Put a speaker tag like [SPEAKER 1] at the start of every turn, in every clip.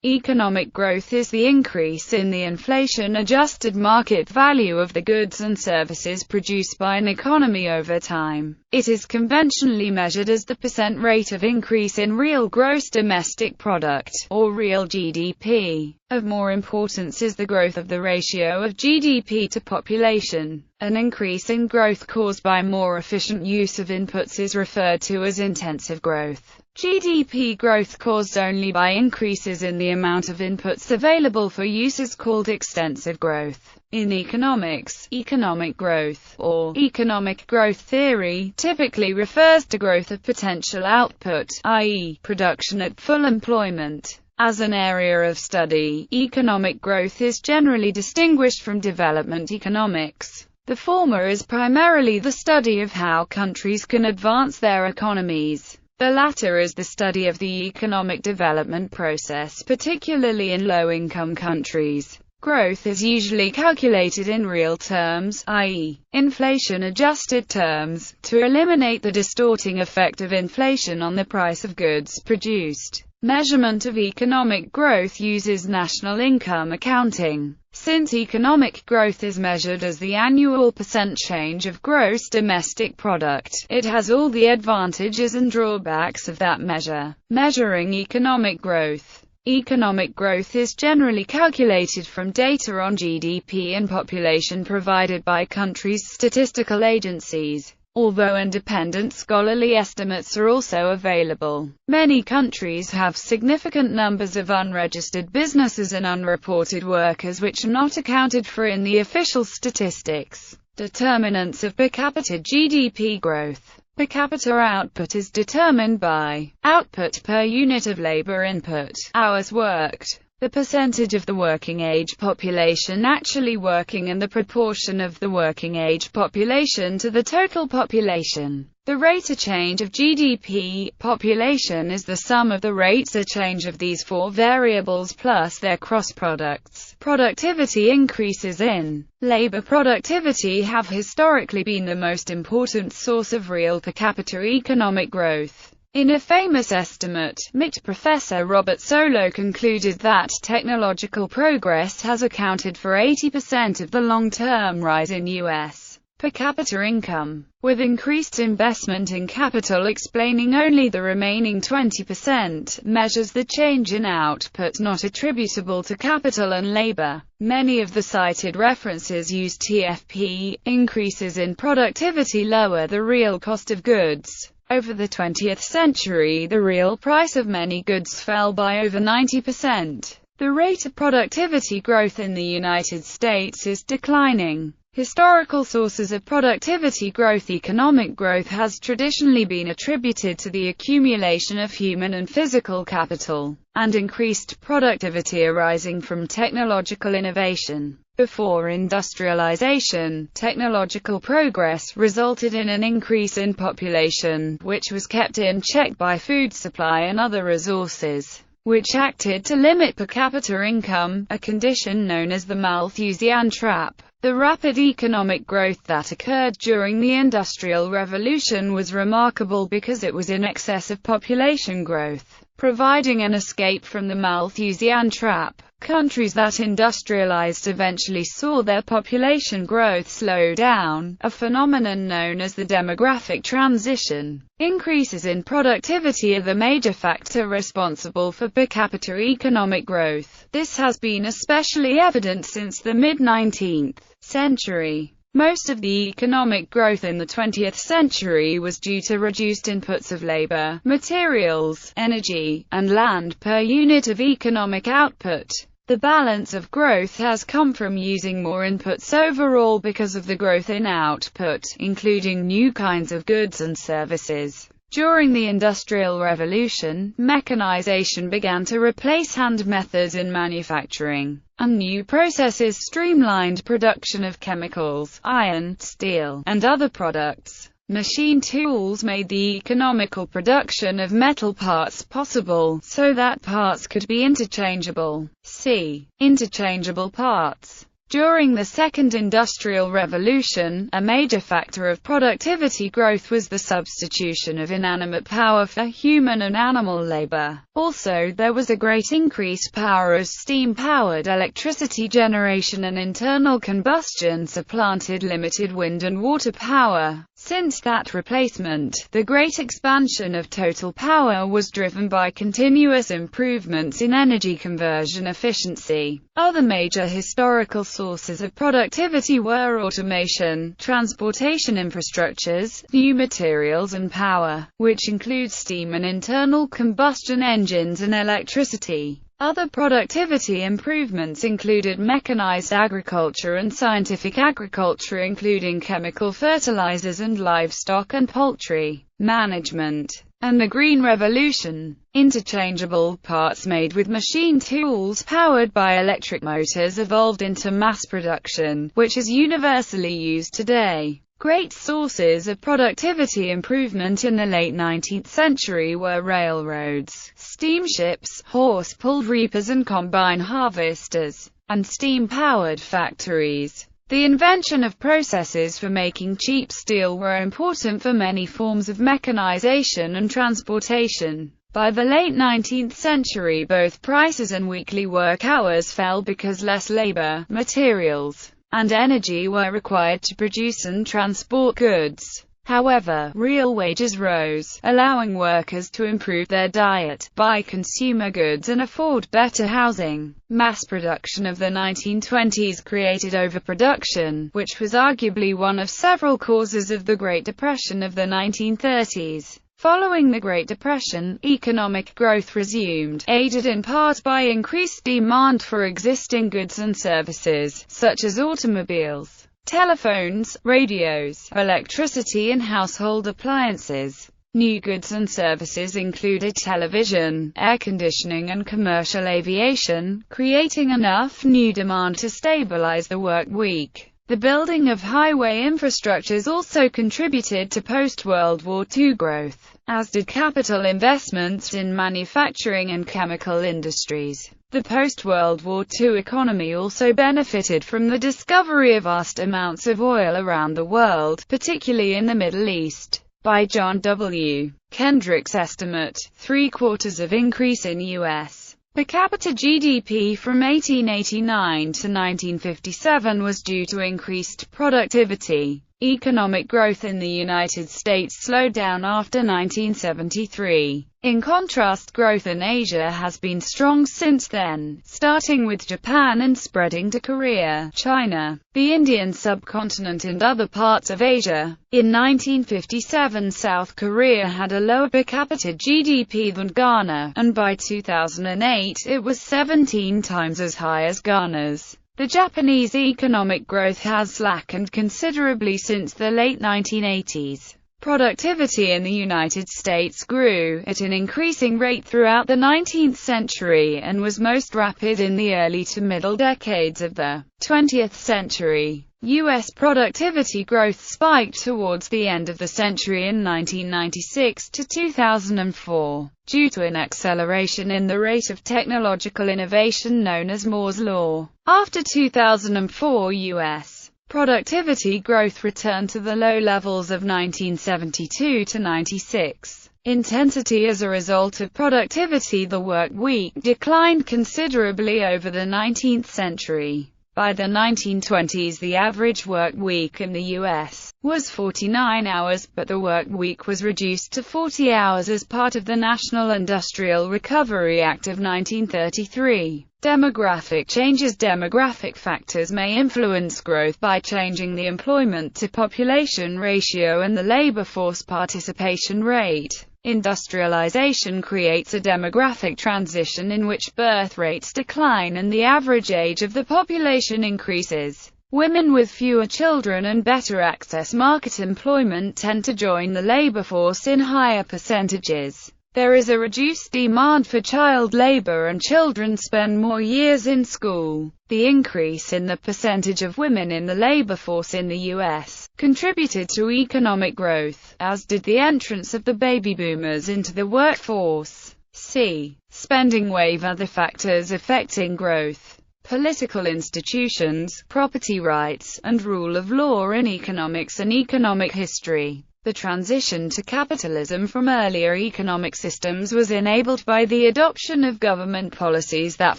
[SPEAKER 1] Economic growth is the increase in the inflation-adjusted market value of the goods and services produced by an economy over time. It is conventionally measured as the percent rate of increase in real gross domestic product, or real GDP. Of more importance is the growth of the ratio of GDP to population. An increase in growth caused by more efficient use of inputs is referred to as intensive growth. GDP growth caused only by increases in the amount of inputs available for use is called extensive growth. In economics, economic growth, or economic growth theory, typically refers to growth of potential output, i.e., production at full employment. As an area of study, economic growth is generally distinguished from development economics. The former is primarily the study of how countries can advance their economies. The latter is the study of the economic development process, particularly in low-income countries. Growth is usually calculated in real terms, i.e., inflation-adjusted terms, to eliminate the distorting effect of inflation on the price of goods produced. Measurement of economic growth uses national income accounting. Since economic growth is measured as the annual percent change of gross domestic product, it has all the advantages and drawbacks of that measure. Measuring economic growth. Economic growth is generally calculated from data on GDP and population provided by countries' statistical agencies. Although independent scholarly estimates are also available, many countries have significant numbers of unregistered businesses and unreported workers which are not accounted for in the official statistics. Determinants of per capita GDP growth. Per capita output is determined by output per unit of labor input, hours worked, the percentage of the working-age population actually working and the proportion of the working-age population to the total population. The rate of change of GDP population is the sum of the rates of change of these four variables plus their cross-products. Productivity increases in labor productivity have historically been the most important source of real per capita economic growth. In a famous estimate, MIT professor Robert Solow concluded that technological progress has accounted for 80% of the long-term rise in U.S. per capita income, with increased investment in capital explaining only the remaining 20%, measures the change in output not attributable to capital and labor. Many of the cited references use TFP, increases in productivity lower the real cost of goods. Over the 20th century, the real price of many goods fell by over 90%. The rate of productivity growth in the United States is declining. Historical sources of productivity growth. Economic growth has traditionally been attributed to the accumulation of human and physical capital, and increased productivity arising from technological innovation. Before industrialization, technological progress resulted in an increase in population, which was kept in check by food supply and other resources, which acted to limit per capita income, a condition known as the Malthusian Trap. The rapid economic growth that occurred during the Industrial Revolution was remarkable because it was in excess of population growth, providing an escape from the Malthusian Trap. Countries that industrialized eventually saw their population growth slow down, a phenomenon known as the demographic transition. Increases in productivity are the major factor responsible for per capita economic growth. This has been especially evident since the mid-19th century. Most of the economic growth in the 20th century was due to reduced inputs of labor, materials, energy, and land per unit of economic output. The balance of growth has come from using more inputs overall because of the growth in output, including new kinds of goods and services. During the Industrial Revolution, mechanization began to replace hand methods in manufacturing, and new processes streamlined production of chemicals, iron, steel, and other products. Machine tools made the economical production of metal parts possible, so that parts could be interchangeable. See interchangeable parts. During the Second Industrial Revolution, a major factor of productivity growth was the substitution of inanimate power for human and animal labor. Also, there was a great increased power as steam-powered electricity generation and internal combustion supplanted limited wind and water power. Since that replacement, the great expansion of total power was driven by continuous improvements in energy conversion efficiency. Other major historical sources of productivity were automation, transportation infrastructures, new materials and power, which include steam and internal combustion engines and electricity. Other productivity improvements included mechanized agriculture and scientific agriculture, including chemical fertilizers and livestock and poultry management, and the Green Revolution. Interchangeable parts made with machine tools powered by electric motors evolved into mass production, which is universally used today. Great sources of productivity improvement in the late 19th century were railroads, steamships, horse-pulled reapers and combine harvesters, and steam-powered factories. The invention of processes for making cheap steel were important for many forms of mechanization and transportation. By the late 19th century, both prices and weekly work hours fell because less labor, materials, and energy were required to produce and transport goods. However, real wages rose, allowing workers to improve their diet, buy consumer goods and afford better housing. Mass production of the 1920s created overproduction, which was arguably one of several causes of the Great Depression of the 1930s. Following the Great Depression, economic growth resumed, aided in part by increased demand for existing goods and services, such as automobiles, telephones, radios, electricity and household appliances. New goods and services included television, air conditioning and commercial aviation, creating enough new demand to stabilize the work week. The building of highway infrastructures also contributed to post-World War II growth, as did capital investments in manufacturing and chemical industries. The post-World War II economy also benefited from the discovery of vast amounts of oil around the world, particularly in the Middle East. By John W. Kendrick's estimate, 3/4 of increase in U.S. per capita GDP from 1889 to 1957 was due to increased productivity. Economic growth in the United States slowed down after 1973. In contrast, growth in Asia has been strong since then, starting with Japan and spreading to Korea, China, the Indian subcontinent and other parts of Asia. In 1957, South Korea had a lower per capita GDP than Ghana, and by 2008 it was 17 times as high as Ghana's. The Japanese economic growth has slackened considerably since the late 1980s. Productivity in the United States grew at an increasing rate throughout the 19th century and was most rapid in the early to middle decades of the 20th century. U.S. productivity growth spiked towards the end of the century in 1996 to 2004, due to an acceleration in the rate of technological innovation known as Moore's Law. After 2004, U.S. productivity growth returned to the low levels of 1972 to 96. Intensity as a result of productivity. The work week declined considerably over the 19th century. By the 1920s, the average work week in the U.S. was 49 hours, but the work week was reduced to 40 hours as part of the National Industrial Recovery Act of 1933. Demographic changes. Demographic factors may influence growth by changing the employment to population ratio and the labor force participation rate. Industrialization creates a demographic transition in which birth rates decline and the average age of the population increases. Women with fewer children and better access market employment tend to join the labor force in higher percentages. There is a reduced demand for child labor and children spend more years in school. The increase in the percentage of women in the labor force in the U.S. contributed to economic growth, as did the entrance of the baby boomers into the workforce. C. Spending wave. Other factors affecting growth. political institutions, property rights, and rule of law in economics and economic history. The transition to capitalism from earlier economic systems was enabled by the adoption of government policies that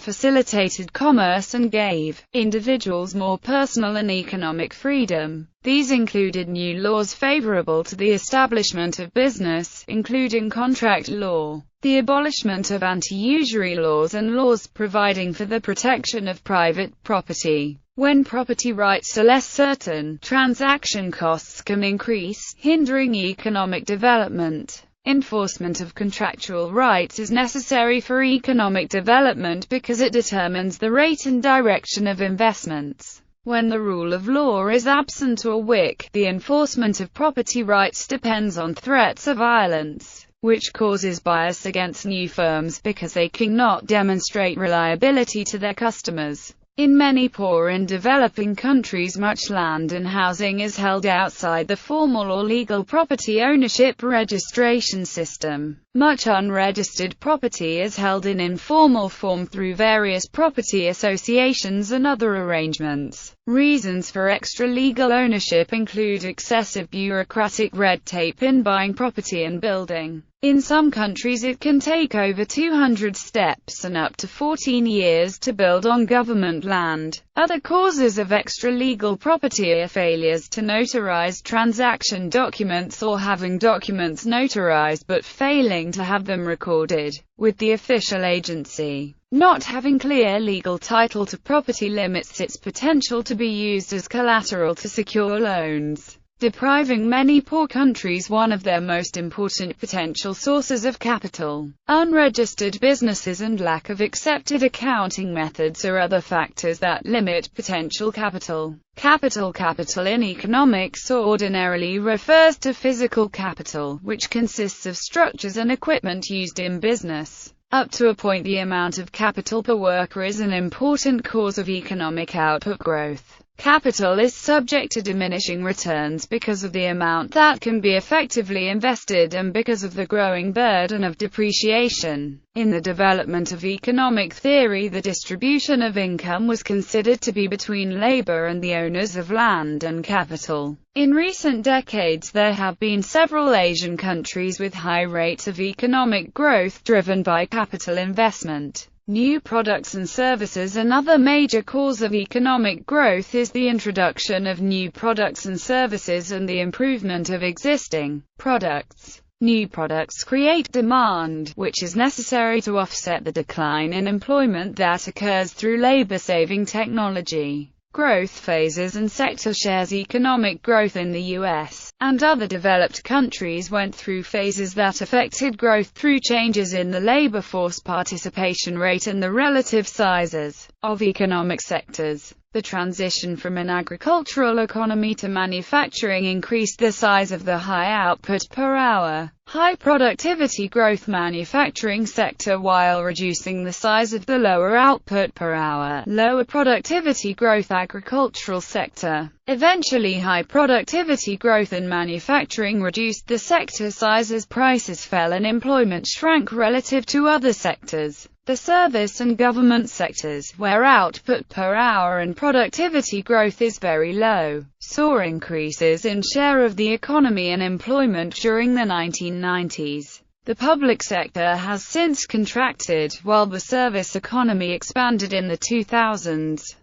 [SPEAKER 1] facilitated commerce and gave individuals more personal and economic freedom. These included new laws favorable to the establishment of business, including contract law, the abolishment of anti-usury laws and laws providing for the protection of private property. When property rights are less certain, transaction costs can increase, hindering economic development. Enforcement of contractual rights is necessary for economic development because it determines the rate and direction of investments. When the rule of law is absent or weak, the enforcement of property rights depends on threats of violence, which causes bias against new firms because they cannot demonstrate reliability to their customers. In many poor and developing countries, much land and housing is held outside the formal or legal property ownership registration system. Much unregistered property is held in informal form through various property associations and other arrangements. Reasons for extra-legal ownership include excessive bureaucratic red tape in buying property and building. In some countries it can take over 200 steps and up to 14 years to build on government land. Other causes of extra-legal property are failures to notarize transaction documents or having documents notarized but failing to have them recorded with the official agency. Not having clear legal title to property limits its potential to be used as collateral to secure loans, depriving many poor countries one of their most important potential sources of capital. Unregistered businesses and lack of accepted accounting methods are other factors that limit potential capital. Capital in economics ordinarily refers to physical capital, which consists of structures and equipment used in business. Up to a point, the amount of capital per worker is an important cause of economic output growth. Capital is subject to diminishing returns because of the amount that can be effectively invested and because of the growing burden of depreciation. In the development of economic theory, the distribution of income was considered to be between labor and the owners of land and capital. In recent decades, there have been several Asian countries with high rates of economic growth driven by capital investment. New products and services. Another major cause of economic growth is the introduction of new products and services and the improvement of existing products. New products create demand, which is necessary to offset the decline in employment that occurs through labor-saving technology. Growth phases and sector shares. Economic growth in the US and other developed countries went through phases that affected growth through changes in the labor force participation rate and the relative sizes of economic sectors. The transition from an agricultural economy to manufacturing increased the size of the high output per hour, high productivity growth manufacturing sector while reducing the size of the lower output per hour, lower productivity growth agricultural sector. Eventually, high productivity growth in manufacturing reduced the sector size as prices fell and employment shrank relative to other sectors. The service and government sectors, where output per hour and productivity growth is very low, saw increases in share of the economy and employment during the 1990s. The public sector has since contracted, while the service economy expanded in the 2000s.